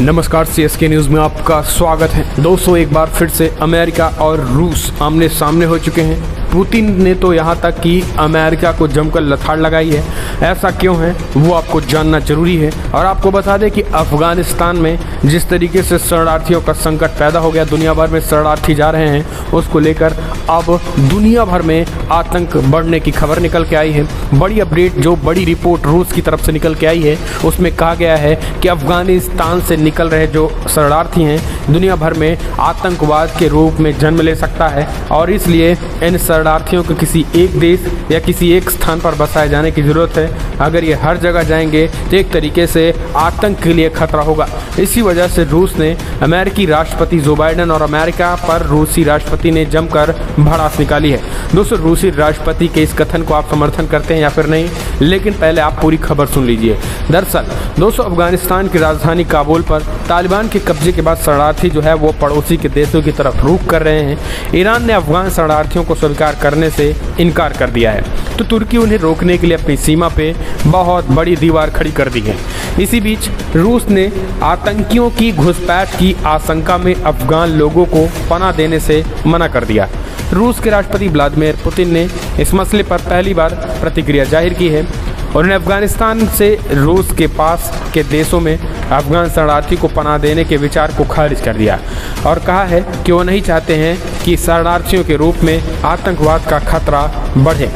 नमस्कार, CSK news में आपका स्वागत है। दोस्तों, एक बार फिर से अमेरिका और रूस आमने सामने हो चुके हैं। पुतिन ने तो यहाँ तक कि अमेरिका को जमकर लताड़ लगाई है। ऐसा क्यों है वो आपको जानना जरूरी है। और आपको बता दें कि अफगानिस्तान में जिस तरीके से शरणार्थियों का संकट पैदा हो गया, दुनिया भर में शरणार्थी जा रहे हैं, उसको लेकर अब दुनिया भर में आतंक बढ़ने की खबर निकल के आई है। बड़ी अपडेट, जो बड़ी रिपोर्ट रूस की तरफ से निकल के आई है, उसमें कहा गया है कि अफगानिस्तान से निकल रहे जो शरणार्थी हैं, दुनिया भर में आतंकवाद के रूप में जन्म ले सकता है। और इसलिए इन शरणार्थियों को किसी एक देश या किसी एक स्थान पर बसाए जाने की ज़रूरत है। अगर ये हर जगह जाएंगे तो एक तरीके से आतंक के लिए खतरा होगा। इसी वजह से रूस ने अमेरिकी राष्ट्रपति जो बाइडेन और अमेरिका पर रूसी राष्ट्रपति ने जमकर भड़ास निकाली है। दोस्तों, रूसी राष्ट्रपति के इस कथन को आप समर्थन करते हैं या फिर नहीं, लेकिन पहले आप पूरी खबर सुन लीजिए। दरअसल दोस्तों, अफगानिस्तान की राजधानी काबुल पर तालिबान के कब्जे के बाद शरणार्थी जो है वो पड़ोसी के देशों की तरफ रुख कर रहे हैं। ईरान ने अफगान शरणार्थियों को स्वीकार करने से इनकार कर दिया है, तो तुर्की उन्हें रोकने के लिए अपनी सीमा पे बहुत बड़ी दीवार खड़ी कर दी है। इसी बीच रूस ने आतंकियों की घुसपैठ की आशंका में अफगान लोगों को पनाह देने से मना कर दिया। रूस के राष्ट्रपति व्लादिमीर पुतिन ने इस मसले पर पहली बार प्रतिक्रिया जाहिर की है। उन्होंने अफगानिस्तान से रूस के पास के देशों में अफगान शरणार्थी को पनाह देने के विचार को खारिज कर दिया और कहा है कि वो नहीं चाहते हैं कि शरणार्थियों के रूप में आतंकवाद का खतरा बढ़े।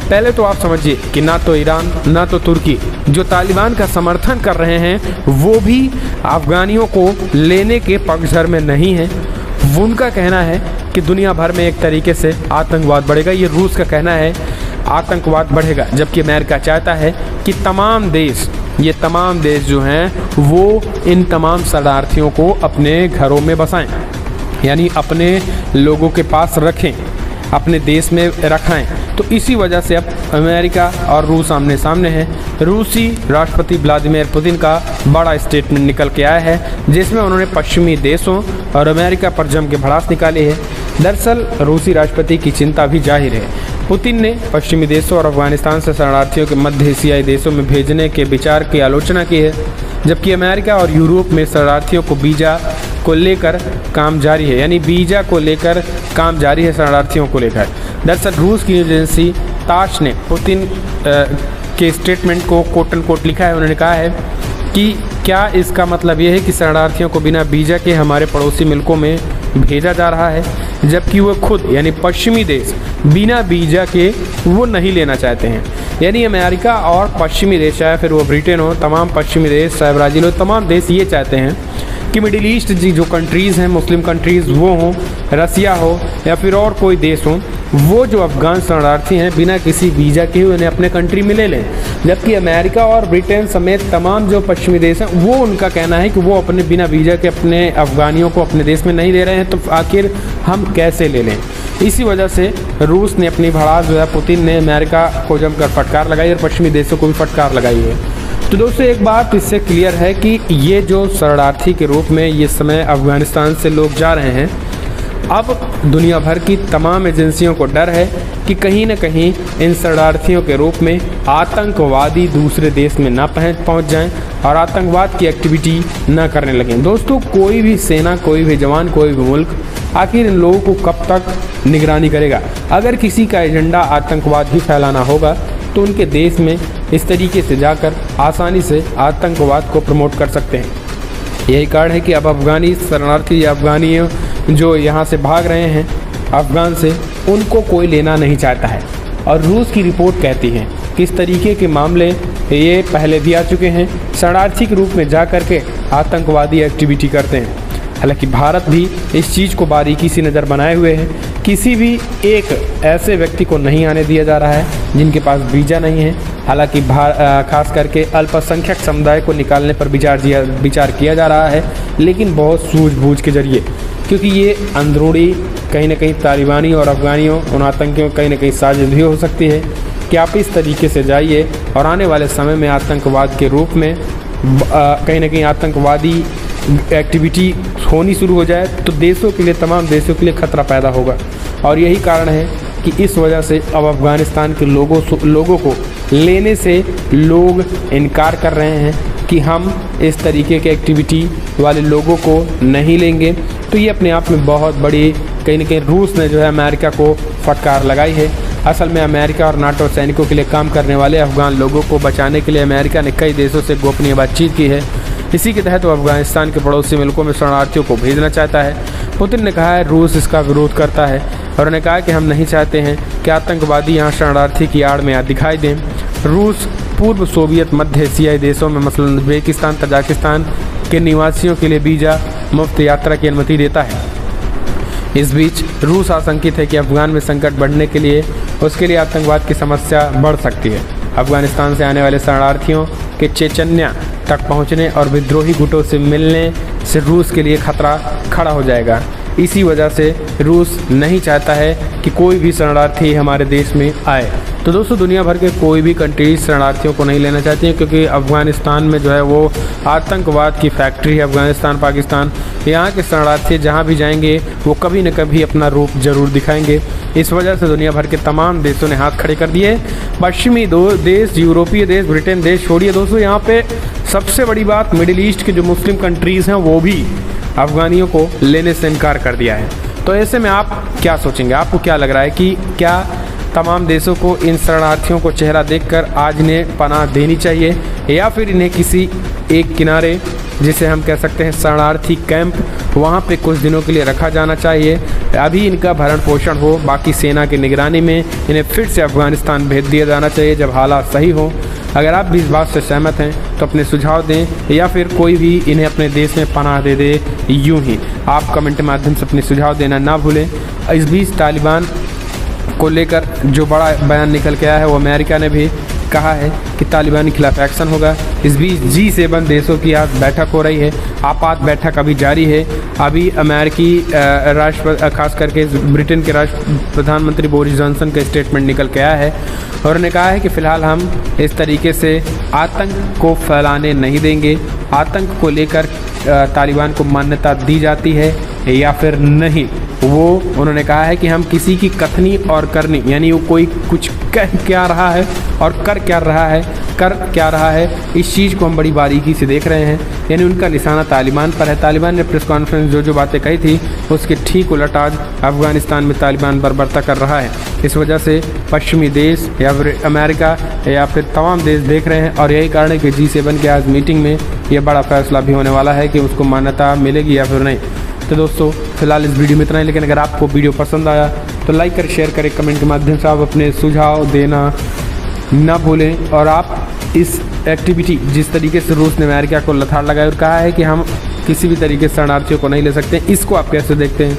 पहले तो आप समझिए कि ना तो ईरान ना तो तुर्की, जो तालिबान का समर्थन कर रहे हैं, वो भी अफगानियों को लेने के पक्षधर में नहीं है। उनका कहना है कि दुनिया भर में एक तरीके से आतंकवाद बढ़ेगा। ये रूस का कहना है आतंकवाद बढ़ेगा, जबकि अमेरिका चाहता है कि ये तमाम देश जो हैं वो इन तमाम शरणार्थियों को अपने घरों में बसाएं, यानी अपने लोगों के पास रखें, अपने देश में रखाएं। तो इसी वजह से अब अमेरिका और रूस आमने सामने हैं। रूसी राष्ट्रपति व्लादिमीर पुतिन का बड़ा स्टेटमेंट निकल के आया है, जिसमें उन्होंने पश्चिमी देशों और अमेरिका पर जम के भड़ास निकाली है। दरअसल रूसी राष्ट्रपति की चिंता भी जाहिर है। पुतिन ने पश्चिमी देशों और अफगानिस्तान से शरणार्थियों के मध्य एशियाई देशों में भेजने के विचार की आलोचना की है, जबकि अमेरिका और यूरोप में शरणार्थियों को वीज़ा को लेकर काम जारी है, यानी वीज़ा को लेकर काम जारी है शरणार्थियों को लेकर। दरअसल रूस की न्यूज़ एजेंसी ताश ने पुतिन के स्टेटमेंट को कोट एंड कोट लिखा है। उन्होंने कहा है कि क्या इसका मतलब ये है कि शरणार्थियों को बिना वीज़ा के हमारे पड़ोसी मुल्कों में भेजा जा रहा है, जबकि वो खुद यानी पश्चिमी देश बिना वीज़ा के वो नहीं लेना चाहते हैं। यानी अमेरिका और पश्चिमी देश, चाहे फिर वो ब्रिटेन हो, तमाम पश्चिमी देश, चाहे ब्राज़ील हो, तमाम देश ये चाहते हैं कि मिडिल ईस्ट जो कंट्रीज़ हैं, मुस्लिम कंट्रीज़ वो हों, रसिया हो या फिर और कोई देश हो, वो जो अफगान शरणार्थी हैं बिना किसी वीज़ा के उन्हें अपने कंट्री में ले लें। जबकि अमेरिका और ब्रिटेन समेत तमाम जो पश्चिमी देश हैं, वो उनका कहना है कि वो अपने बिना वीज़ा के अपने अफगानियों को अपने देश में नहीं ले रहे हैं, तो आखिर हम कैसे ले लें। इसी वजह से रूस ने अपनी भड़ास जो है, पुतिन ने अमेरिका को जमकर फटकार लगाई और पश्चिमी देशों को भी फटकार लगाई है। तो दोस्तों, एक बात इससे क्लियर है कि ये जो शरणार्थी के रूप में ये समय अफगानिस्तान से लोग जा रहे हैं, अब दुनिया भर की तमाम एजेंसियों को डर है कि कहीं न कहीं इन शरणार्थियों के रूप में आतंकवादी दूसरे देश में ना पहुंच जाएं और आतंकवाद की एक्टिविटी ना करने लगें। दोस्तों, कोई भी सेना, कोई भी जवान, कोई भी मुल्क आखिर इन लोगों को कब तक निगरानी करेगा। अगर किसी का एजेंडा आतंकवाद ही फैलाना होगा तो उनके देश में इस तरीके से जाकर आसानी से आतंकवाद को प्रमोट कर सकते हैं। यही कारण है कि अब अफगानी शरणार्थी या अफगानी जो यहाँ से भाग रहे हैं अफगान से, उनको कोई लेना नहीं चाहता है। और रूस की रिपोर्ट कहती है कि इस तरीके के मामले ये पहले भी आ चुके हैं, शरणार्थी के रूप में जा कर के आतंकवादी एक्टिविटी करते हैं। हालांकि भारत भी इस चीज़ को बारीकी से नज़र बनाए हुए है। किसी भी एक ऐसे व्यक्ति को नहीं आने दिया जा रहा है जिनके पास वीज़ा नहीं है। हालांकि खास करके अल्पसंख्यक समुदाय को निकालने पर विचार किया जा रहा है, लेकिन बहुत सूझबूझ के जरिए, क्योंकि ये अंदरूनी कहीं ना कहीं तालिबानी और अफगानियों, उन आतंकियों कहीं ना कहीं साजिश भी हो सकती है कि आप इस तरीके से जाइए और आने वाले समय में आतंकवाद के रूप में कहीं ना कहीं आतंकवादी एक्टिविटी होनी शुरू हो जाए, तो देशों के लिए, तमाम देशों के लिए खतरा पैदा होगा। और यही कारण है कि इस वजह से अब अफगानिस्तान के लोगों को लेने से लोग इनकार कर रहे हैं कि हम इस तरीके के एक्टिविटी वाले लोगों को नहीं लेंगे। तो ये अपने आप में बहुत बड़ी कहीं ना कहीं रूस ने जो है अमेरिका को फटकार लगाई है। असल में अमेरिका और नाटो सैनिकों के लिए काम करने वाले अफगान लोगों को बचाने के लिए अमेरिका ने कई देशों से गोपनीय बातचीत की है। इसी के तहत वो अफगानिस्तान के पड़ोसी मुल्कों में शरणार्थियों को भेजना चाहता है। पुतिन ने कहा है रूस इसका विरोध करता है और उन्होंने कहा कि हम नहीं चाहते हैं कि आतंकवादी यहाँ शरणार्थी की आड़ में दिखाई दें। रूस पूर्व सोवियत मध्य एशियाई देशों में मसलन उज्बेकिस्तान, तजाकिस्तान के निवासियों के लिए वीज़ा मुफ्त यात्रा की अनुमति देता है। इस बीच रूस आशंकित है कि अफगान में संकट बढ़ने के लिए उसके लिए आतंकवाद की समस्या बढ़ सकती है। अफगानिस्तान से आने वाले शरणार्थियों के चेचन्या तक पहुंचने और विद्रोही गुटों से मिलने से रूस के लिए खतरा खड़ा हो जाएगा। इसी वजह से रूस नहीं चाहता है कि कोई भी शरणार्थी हमारे देश में आए। तो दोस्तों दुनिया भर के कोई भी कंट्रीज शरणार्थियों को नहीं लेना चाहती हैं, क्योंकि अफगानिस्तान में जो है वो आतंकवाद की फैक्ट्री है। अफगानिस्तान, पाकिस्तान, यहाँ के शरणार्थी जहाँ भी जाएंगे वो कभी न कभी अपना रूप जरूर दिखाएंगे। इस वजह से दुनिया भर के तमाम देशों ने हाथ खड़े कर दिए। पश्चिमी देश, यूरोपीय देश, ब्रिटेन देश छोड़िए दोस्तों, यहाँ पे सबसे बड़ी बात मिडिल ईस्ट के जो मुस्लिम कंट्रीज़ हैं वो भी अफगानियों को लेने से इनकार कर दिया है। तो ऐसे में आप क्या सोचेंगे? आपको क्या लग रहा है कि क्या तमाम देशों को इन शरणार्थियों को चेहरा देखकर आज इन्हें पनाह देनी चाहिए, या फिर इन्हें किसी एक किनारे, जिसे हम कह सकते हैं शरणार्थी कैंप, वहाँ पे कुछ दिनों के लिए रखा जाना चाहिए। अभी इनका भरण पोषण हो, बाकी सेना की निगरानी में इन्हें फिर से अफगानिस्तान भेज दिया जाना चाहिए जब हालात सही हों। अगर आप भी इस बात से सहमत हैं तो अपने सुझाव दें, या फिर कोई भी इन्हें अपने देश में पनाह दे दे। यूं ही आप कमेंट के माध्यम से अपने सुझाव देना ना भूलें। इस बीच तालिबान को लेकर जो बड़ा बयान निकल के आया है वो अमेरिका ने भी कहा है कि तालिबान के खिलाफ एक्शन होगा। इस बीच G7 देशों की आज बैठक हो रही है। आपात बैठक अभी जारी है। अभी अमेरिकी राष्ट्रपति, खास करके ब्रिटेन के प्रधानमंत्री बोरिस जॉनसन का स्टेटमेंट निकल के आया है और उन्होंने कहा है कि फ़िलहाल हम इस तरीके से आतंक को फैलाने नहीं देंगे। आतंक को लेकर तालिबान को मान्यता दी जाती है या फिर नहीं, वो उन्होंने कहा है कि हम किसी की कथनी और करनी, यानी वो कोई कुछ कह क्या रहा है और कर क्या रहा है, इस चीज़ को हम बड़ी बारीकी से देख रहे हैं। यानी उनका निशाना तालिबान पर है। तालिबान ने प्रेस कॉन्फ्रेंस जो बातें कही थी उसके ठीक उलट आज अफगानिस्तान में तालिबान बर्बरता कर रहा है। इस वजह से पश्चिमी देश या फिर अमेरिका या फिर तमाम देश देख रहे हैं, और यही कारण है कि G7 के आज मीटिंग में यह बड़ा फैसला भी होने वाला है कि उसको मान्यता मिलेगी या फिर नहीं। तो दोस्तों फिलहाल इस वीडियो में इतना ही, लेकिन अगर आपको वीडियो पसंद आया तो लाइक करें, शेयर करें, कमेंट के माध्यम से आप अपने सुझाव देना ना भूलें। और आप इस एक्टिविटी, जिस तरीके से रूस ने अमेरिका को लताड़ लगाई और कहा है कि हम किसी भी तरीके से शरणार्थियों को नहीं ले सकते, इसको आप कैसे देखते हैं?